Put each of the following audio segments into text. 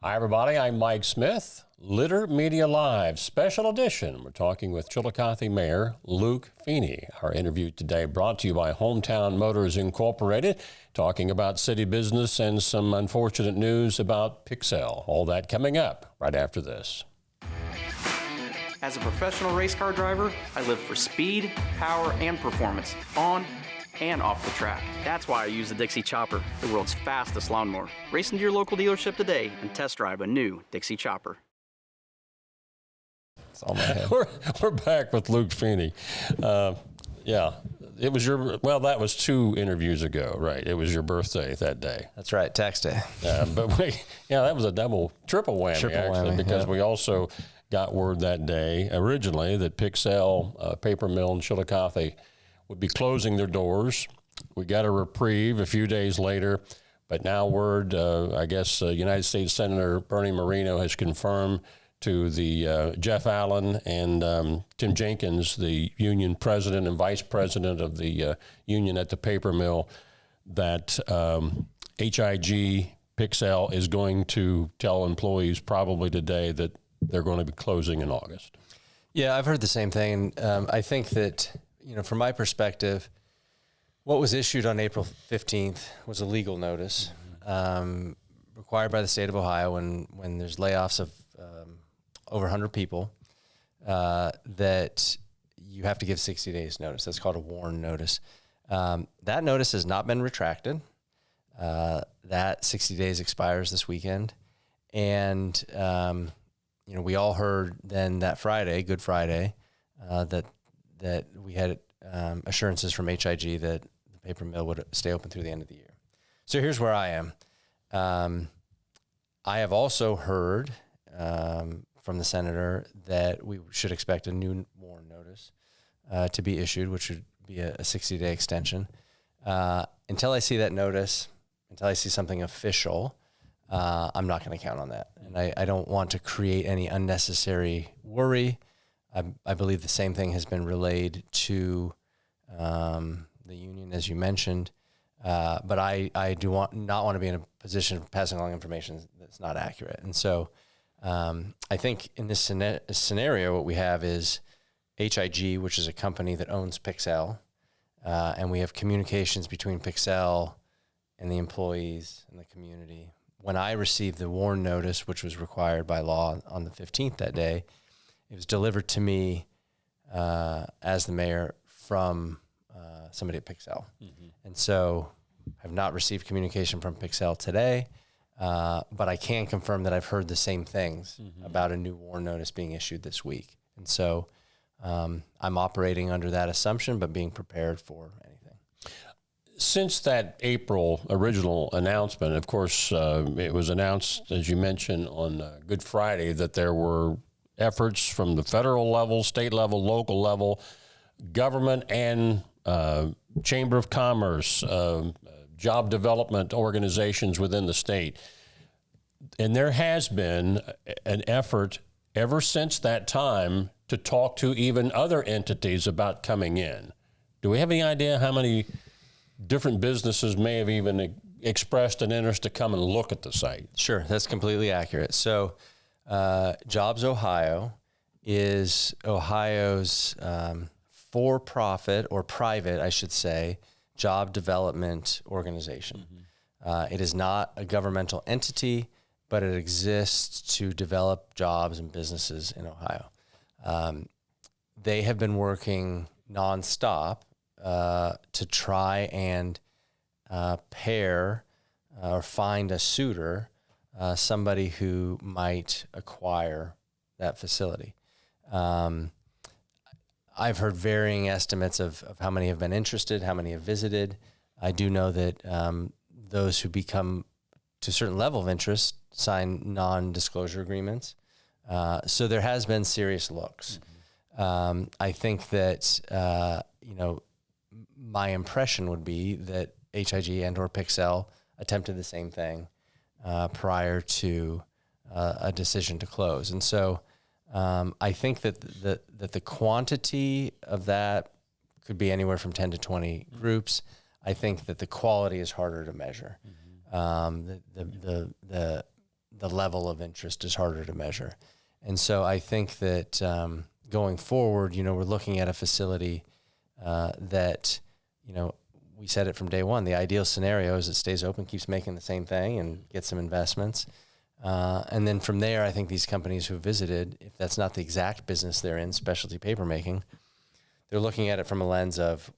Hi, everybody. I'm Mike Smith. Litter Media Live, special edition. We're talking with Chillicothe Mayor Luke Feeney. Our interview today brought to you by Hometown Motors Incorporated, talking about city business and some unfortunate news about Pixelle. All that coming up right after this. As a professional race car driver, I live for speed, power, and performance on and off the track. That's why I use the Dixie Chopper, the world's fastest lawnmower. Race into your local dealership today and test drive a new Dixie Chopper. That's all my head. We're back with Luke Feeney. Yeah, it was that was 2 interviews ago, right? It was your birthday that day. That's right, tax day. But that was a triple whammy, because we also got word that day originally that Pixelle paper mill in Chillicothe would be closing their doors. We got a reprieve a few days later, but now word, United States Senator Bernie Moreno has confirmed to the Jeff Allen and Tim Jenkins, the union president and vice president of the union at the paper mill, that HIG Pixelle is going to tell employees probably today that they're going to be closing in August. Yeah, I've heard the same thing. I think that, from my perspective, what was issued on April 15th was a legal notice required by the state of Ohio when there's layoffs of over 100 people, that you have to give 60 days notice. That's called a WARN notice. That notice has not been retracted. That 60 days expires this weekend. And, we all heard then that Friday, Good Friday, that we had assurances from HIG that the paper mill would stay open through the end of the year. So here's where I am. I have also heard from the senator that we should expect a new WARN notice to be issued, which would be a 60-day extension. Until I see that notice, until I see something official, I'm not going to count on that. And I don't want to create any unnecessary worry. I believe the same thing has been relayed to the union, as you mentioned. But I do not want to be in a position of passing along information that's not accurate. And so I think in this scenario, what we have is HIG, which is a company that owns Pixelle, and we have communications between Pixelle and the employees and the community. When I received the WARN notice, which was required by law on the 15th that day, it was delivered to me as the mayor from somebody at Pixelle. Mm-hmm. And so I've not received communication from Pixelle today, but I can confirm that I've heard the same things about a new WARN notice being issued this week. And so I'm operating under that assumption, but being prepared for anything. Since that April original announcement, of course, it was announced, as you mentioned, on Good Friday that there were efforts from the federal level, state level, local level, government and Chamber of Commerce, job development organizations within the state. And there has been an effort ever since that time to talk to even other entities about coming in. Do we have any idea how many different businesses may have even expressed an interest to come and look at the site? Sure, that's completely accurate. So Jobs Ohio is Ohio's for-profit, or private, I should say, job development organization. Mm-hmm. It is not a governmental entity, but it exists to develop jobs and businesses in Ohio. They have been working nonstop to try and pair or find a suitor, somebody who might acquire that facility. I've heard varying estimates of how many have been interested, how many have visited. I do know that those who become to a certain level of interest sign non-disclosure agreements. So there has been serious looks. Mm-hmm. I think that, my impression would be that HIG and or Pixelle attempted the same thing prior to a decision to close. And so I think that the quantity of that could be anywhere from 10 to 20 groups. I think that the quality is harder to measure. Mm-hmm. the level of interest is harder to measure. And so I think that going forward, we're looking at a facility that, we said it from day one, the ideal scenario is it stays open, keeps making the same thing and gets some investments. And then from there, I think these companies who visited, if that's not the exact business they're in, specialty paper making, they're looking at it from a lens of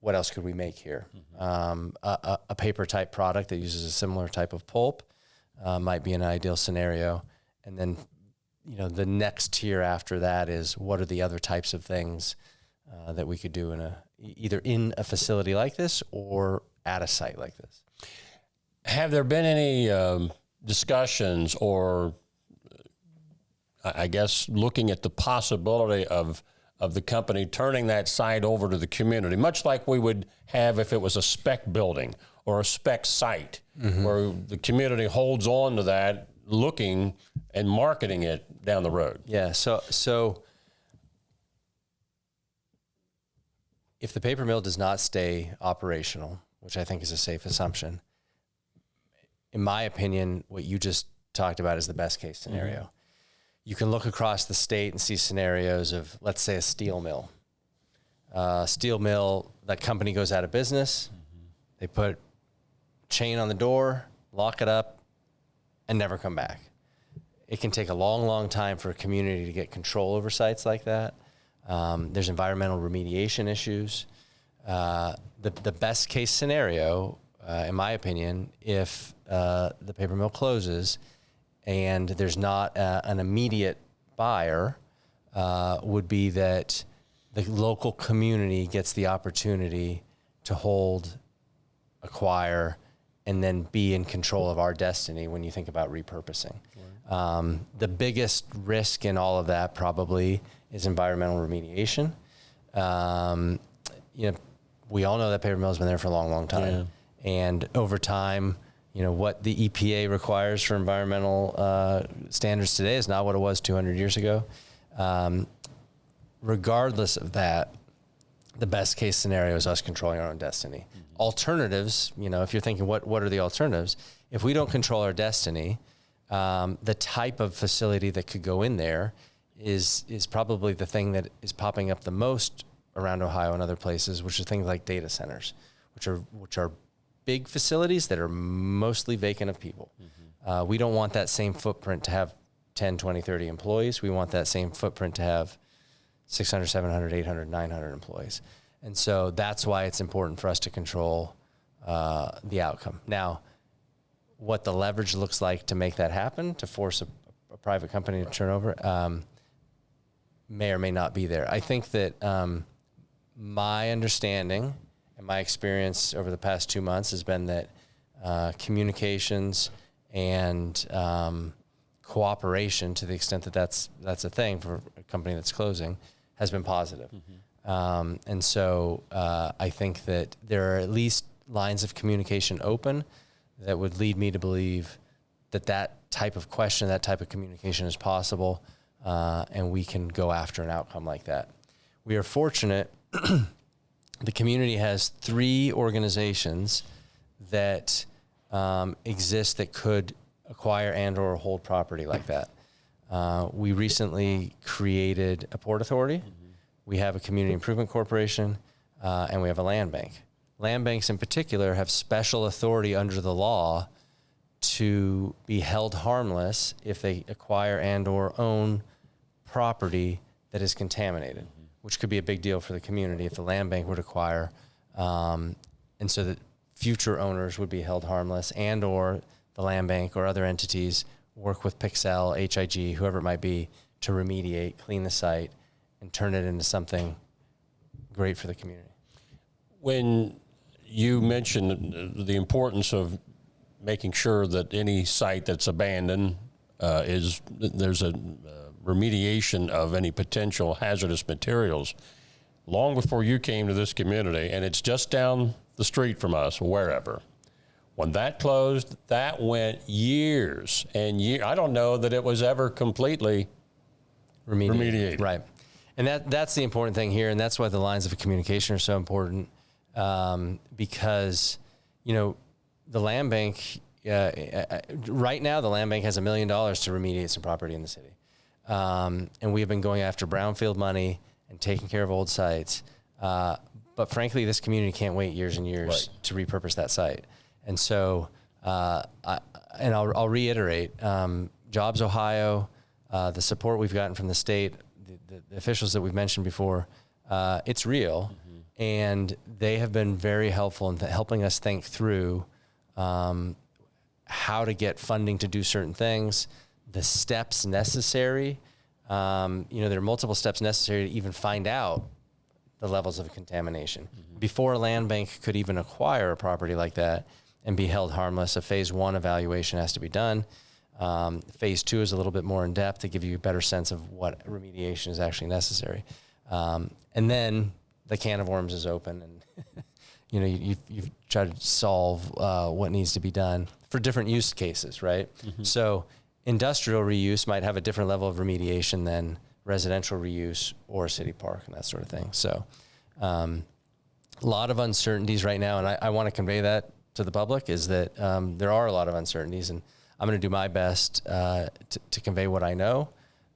what else could we make here? A paper type product that uses a similar type of pulp might be an ideal scenario. And then, the next tier after that is what are the other types of things that we could do either in a facility like this or at a site like this. Have there been any discussions or, I guess, looking at the possibility of the company turning that site over to the community, much like we would have if it was a spec building or a spec site, where the community holds on to that, looking and marketing it down the road? Yeah, so if the paper mill does not stay operational, which I think is a safe assumption, in my opinion, what you just talked about is the best case scenario. You can look across the state and see scenarios of, let's say, a steel mill. That company goes out of business. They put chain on the door, lock it up, and never come back. It can take a long, long time for a community to get control over sites like that. There's environmental remediation issues. The best case scenario, in my opinion, if the paper mill closes and there's not an immediate buyer, would be that the local community gets the opportunity to hold, acquire, and then be in control of our destiny when you think about repurposing. Right. The biggest risk in all of that probably is environmental remediation. We all know that paper mill has been there for a long, long time. Yeah. And over time, what the EPA requires for environmental standards today is not what it was 200 years ago. Regardless of that, the best case scenario is us controlling our own destiny. Alternatives, if you're thinking what are the alternatives? If we don't control our destiny, the type of facility that could go in there is probably the thing that is popping up the most around Ohio and other places, which are things like data centers, which are big facilities that are mostly vacant of people. We don't want that same footprint to have 10, 20, 30 employees. We want that same footprint to have 600, 700, 800, 900 employees. And so that's why it's important for us to control the outcome. Now, what the leverage looks like to make that happen, to force a private company to turn over, may or may not be there. I think that my understanding and my experience over the past 2 months has been that communications and cooperation, to the extent that that's a thing for a company that's closing, has been positive. And so I think that there are at least lines of communication open that would lead me to believe that type of question, that type of communication is possible, and we can go after an outcome like that. We are fortunate. The community has 3 organizations that exist that could acquire and or hold property like that. We recently created a port authority. We have a community improvement corporation, and we have a land bank. Land banks in particular have special authority under the law to be held harmless if they acquire and or own property that is contaminated, which could be a big deal for the community if the land bank would acquire, and so that future owners would be held harmless, and or the land bank or other entities work with Pixelle, HIG, whoever it might be, to remediate, clean the site, and turn it into something great for the community. When you mentioned the importance of making sure that any site that's abandoned there's a remediation of any potential hazardous materials, long before you came to this community, and it's just down the street from us, wherever. When that closed, that went years and years. I don't know that it was ever completely remediated. Right. And that's the important thing here, and that's why the lines of communication are so important, because, the land bank right now the land bank has $1 million to remediate some property in the city. And we have been going after brownfield money and taking care of old sites. But frankly, this community can't wait years and years to repurpose that site. And so, I'll reiterate, Jobs Ohio, the support we've gotten from the state, the officials that we've mentioned before, it's real. And they have been very helpful in helping us think through how to get funding to do certain things, the steps necessary. There are multiple steps necessary to even find out the levels of contamination. Before a land bank could even acquire a property like that and be held harmless, a phase 1 evaluation has to be done. Phase 2 is a little bit more in depth to give you a better sense of what remediation is actually necessary. And then the can of worms is open, and you've tried to solve what needs to be done for different use cases, right? So industrial reuse might have a different level of remediation than residential reuse or a city park and that sort of thing. So a lot of uncertainties right now, and I want to convey that to the public, is that there are a lot of uncertainties, and I'm going to do my best to convey what I know,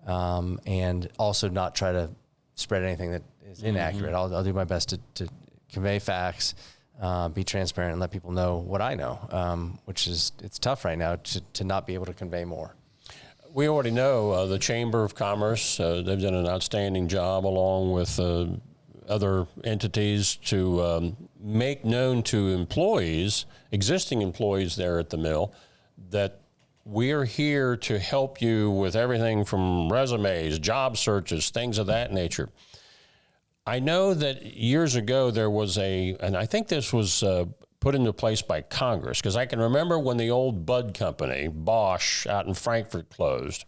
and also not try to spread anything that is inaccurate. I'll do my best to convey facts, be transparent, and let people know what I know, which is, it's tough right now to not be able to convey more. We already know the Chamber of Commerce, they've done an outstanding job along with other entities to make known to employees, existing employees there at the mill, that we're here to help you with everything from resumes, job searches, things of that nature. I know that years ago there was and I think this was put into place by Congress, because I can remember when the old Bud company, Bosch, out in Frankfurt closed,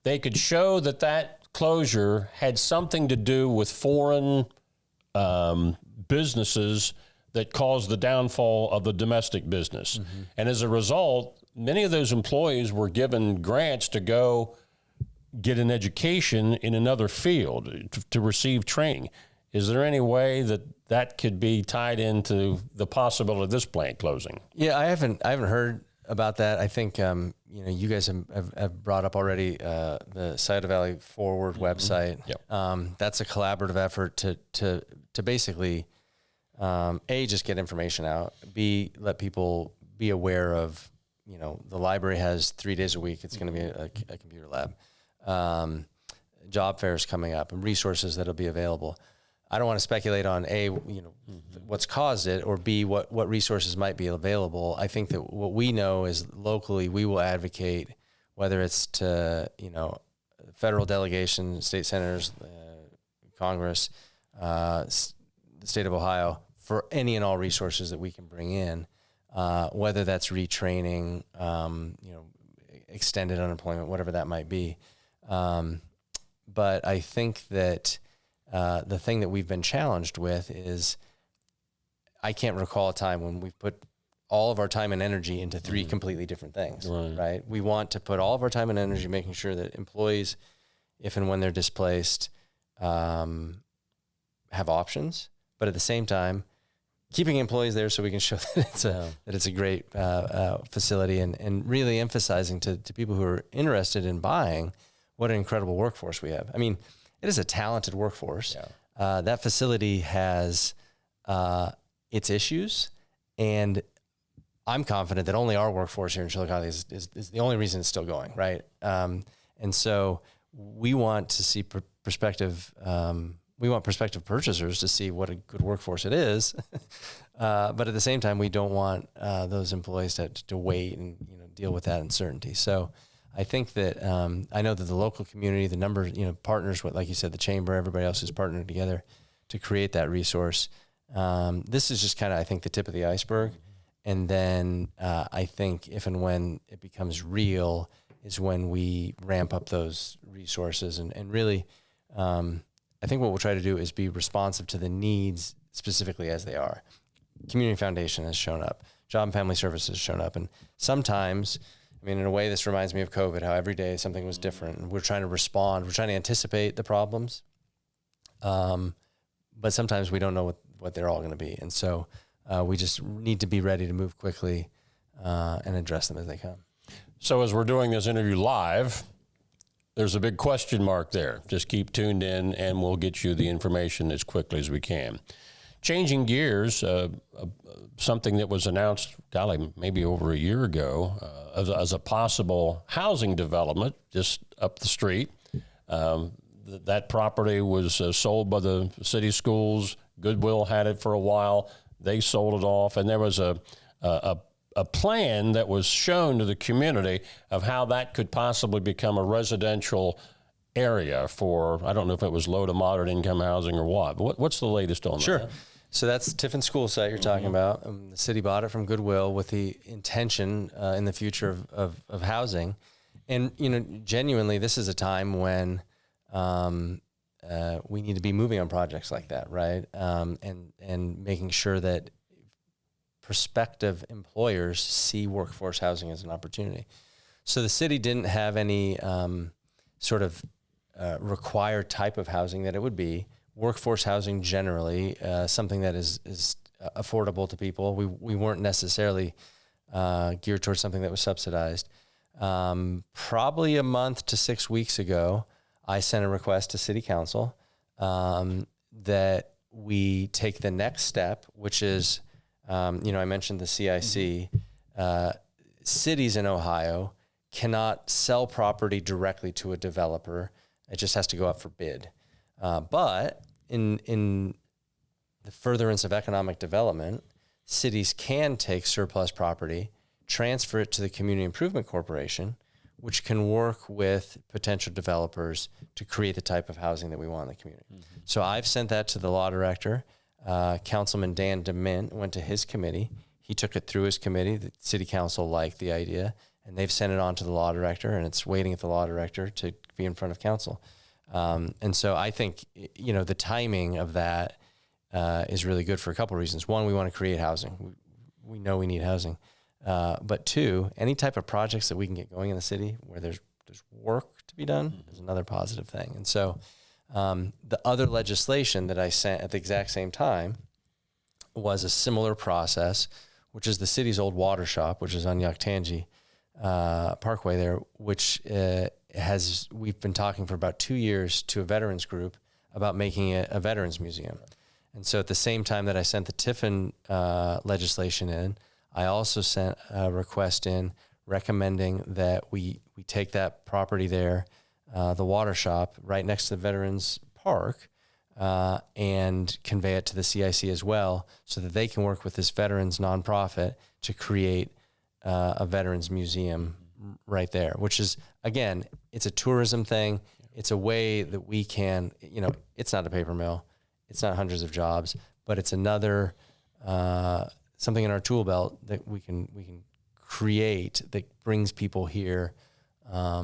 they could show that closure had something to do with foreign businesses that caused the downfall of the domestic business. And as a result, many of those employees were given grants to go get an education in another field, to receive training. Is there any way that could be tied into the possibility of this plant closing? Yeah, I haven't heard about that. I think you guys have brought up already the Scioto Valley Forward website. Yep. That's a collaborative effort to basically A, just get information out, B, let people be aware of, the library has 3 days a week. It's going to be a computer lab. Job fairs coming up and resources that'll be available. I don't want to speculate on A, what's caused it, or B, what resources might be available. I think that what we know is locally we will advocate, whether it's to, federal delegation, state senators, Congress, the state of Ohio, for any and all resources that we can bring in, whether that's retraining, extended unemployment, whatever that might be. But I think that the thing that we've been challenged with is, I can't recall a time when we've put all of our time and energy into 3 completely different things, right? We want to put all of our time and energy making sure that employees, if and when they're displaced, have options, but at the same time, keeping employees there so we can show that it's a great facility, and really emphasizing to people who are interested in buying what an incredible workforce we have. I mean, it is a talented workforce. Yeah. That facility has its issues, and I'm confident that only our workforce here in Chillicothe is the only reason it's still going, right? And so we want to see prospective purchasers to see what a good workforce it is, but at the same time, we don't want those employees to wait and deal with that uncertainty. So I think that I know that the local community, the number partners with, like you said, the chamber, everybody else is partnering together to create that resource. This is just kind of, I think, the tip of the iceberg, and then I think if and when it becomes real is when we ramp up those resources and really. I think what we'll try to do is be responsive to the needs specifically as they are. Community Foundation has shown up. Job and Family Services has shown up. And sometimes, in a way, this reminds me of COVID, how every day something was different. And we're trying to respond. We're trying to anticipate the problems. But sometimes we don't know what they're all going to be. And so we just need to be ready to move quickly and address them as they come. So as we're doing this interview live, there's a big question mark there. Just keep tuned in, and we'll get you the information as quickly as we can. Changing gears, something that was announced, golly, maybe over a year ago, as a possible housing development just up the street. That property was sold by the city schools. Goodwill had it for a while. They sold it off, and there was a plan that was shown to the community of how that could possibly become a residential area for, I don't know if it was low to moderate income housing or what. But what's the latest on Sure. that? So that's the Tiffin School site you're talking about. The city bought it from Goodwill with the intention in the future of housing. And, genuinely, this is a time when we need to be moving on projects like that, right? And making sure that prospective employers see workforce housing as an opportunity. So the city didn't have any sort of required type of housing that it would be. Workforce housing generally, something that is affordable to people. We weren't necessarily geared towards something that was subsidized. Probably a month to 6 weeks ago, I sent a request to City Council that we take the next step, which is, I mentioned the CIC. Cities in Ohio cannot sell property directly to a developer. It just has to go up for bid. But in the furtherance of economic development, cities can take surplus property, transfer it to the Community Improvement Corporation, which can work with potential developers to create the type of housing that we want in the community. Mm-hmm. So I've sent that to the law director. Councilman Dan DeMint went to his committee. He took it through his committee. The city council liked the idea, and they've sent it on to the law director, and it's waiting at the law director to be in front of council. And so I think, the timing of that is really good for a couple of reasons. One, we want to create housing. We know we need housing. But two, any type of projects that we can get going in the city where there's work to be done is another positive thing. And so the other legislation that I sent at the exact same time was a similar process, which is the city's old water shop, which is on Yuctangi Parkway there, which we've been talking for about 2 years to a veterans group about making it a veterans museum. And so at the same time that I sent the Tiffin legislation in, I also sent a request in recommending that we take that property there, the water shop right next to the Veterans Park, and convey it to the CIC as well, so that they can work with this veterans nonprofit to create a veterans museum right there, which is, again, it's a tourism thing. It's a way that we can, it's not a paper mill. It's not hundreds of jobs, but it's another something in our tool belt that we can create that brings people here,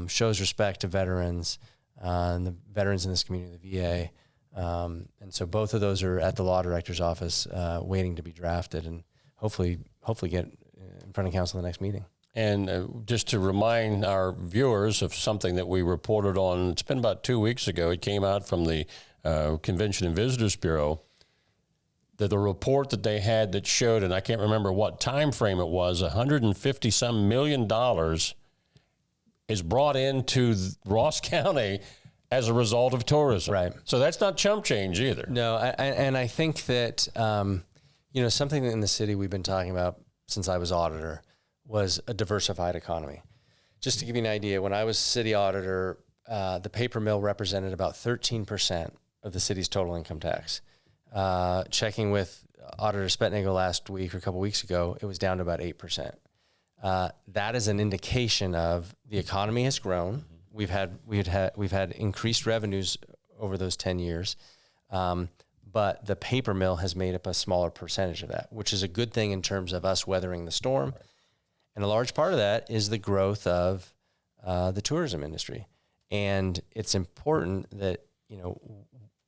shows respect to veterans and the veterans in this community, the VA. And so both of those are at the law director's office waiting to be drafted and hopefully get in front of council in the next meeting. And just to remind our viewers of something that we reported on, it's been about 2 weeks ago. It came out from the Convention and Visitors Bureau, that the report that they had that showed, and I can't remember what time frame it was, $150-some million is brought into Ross County as a result of tourism. Right. So that's not chump change either. No, and I think that, something in the city we've been talking about since I was auditor was a diversified economy. Just to give you an idea, when I was city auditor, the paper mill represented about 13% of the city's total income tax. Checking with Auditor Spetnagel last week or a couple weeks ago, it was down to about 8%. That is an indication of the economy has grown. We've had increased revenues over those 10 years, but the paper mill has made up a smaller percentage of that, which is a good thing in terms of us weathering the storm. And a large part of that is the growth of the tourism industry. And it's important that,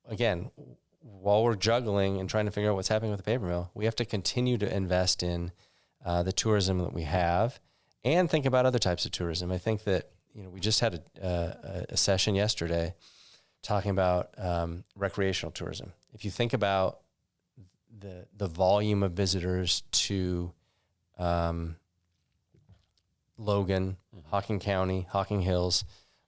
again, while we're juggling and trying to figure out what's happening with the paper mill, we have to continue to invest in the tourism that we have and think about other types of tourism. I think that, we just had a session yesterday talking about recreational tourism. If you think about the volume of visitors to Logan, Hocking County, Hocking Hills.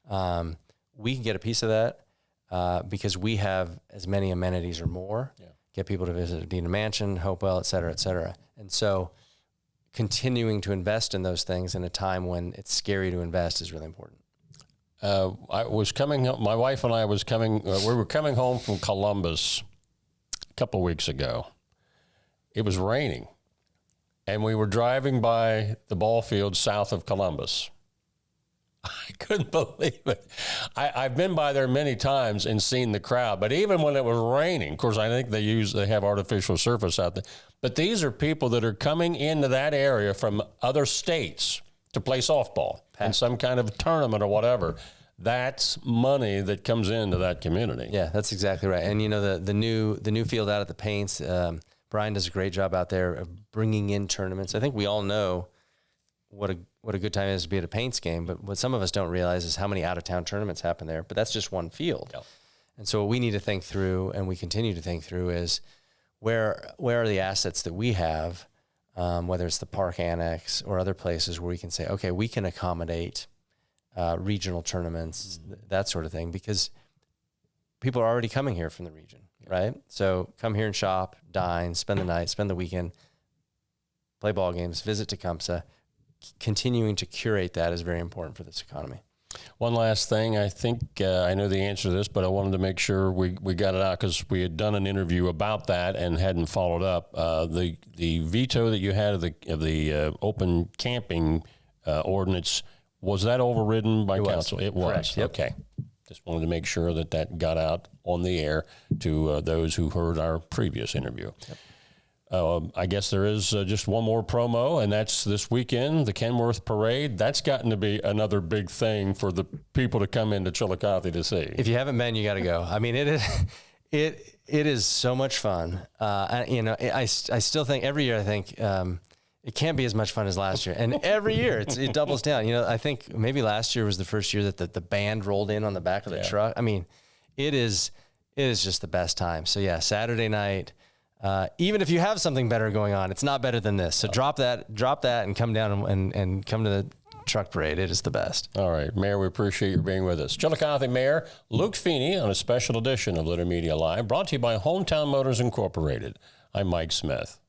We can get a piece of that because we have as many amenities or more. Yeah. Get people to visit Adena Mansion, Hopewell, et cetera, et cetera. And so continuing to invest in those things in a time when it's scary to invest is really important. I was coming, my wife and I was coming, we were coming home from Columbus a couple of weeks ago. It was raining, and we were driving by the ball field south of Columbus. I couldn't believe it. I've been by there many times and seen the crowd, but even when it was raining, of course, I think they have artificial surface out there, but these are people that are coming into that area from other states to play softball in some kind of tournament or whatever. That's money that comes into that community. Yeah, that's exactly right. And you know, the new field out at the Paints, Brian does a great job out there of bringing in tournaments. I think we all know what a good time it is to be at a Paints game, but what some of us don't realize is how many out-of-town tournaments happen there. But that's just one field. Yep. And so what we need to think through, and we continue to think through, is where are the assets that we have, whether it's the park annex or other places where we can say, okay, we can accommodate regional tournaments, that sort of thing, because people are already coming here from the region, right? So come here and shop, dine, spend the night, spend the weekend, play ball games, visit Tecumseh. Continuing to curate that is very important for this economy. One last thing, I think I know the answer to this, but I wanted to make sure we got it out because we had done an interview about that and hadn't followed up. The veto that you had of the open camping ordinance, was that overridden by council? It was. Correct. Yep. Okay. Just wanted to make sure that got out on the air to those who heard our previous interview. Yep. I guess there is just one more promo, and that's this weekend, the Kenworth Parade. That's gotten to be another big thing for the people to come into Chillicothe to see. If you haven't been, you got to go. I mean, it is so much fun. I still think every year, I think it can't be as much fun as last year. And every year it doubles down. I think maybe last year was the first year that the band rolled in on the back of the truck. I mean, it is just the best time. So yeah, Saturday night, even if you have something better going on, it's not better than this. So drop that and come down and come to the truck parade. It is the best. All right, Mayor, we appreciate you being with us. Chillicothe Mayor Luke Feeney on a special edition of Leader Media Live, brought to you by Hometown Motors Incorporated. I'm Mike Smith.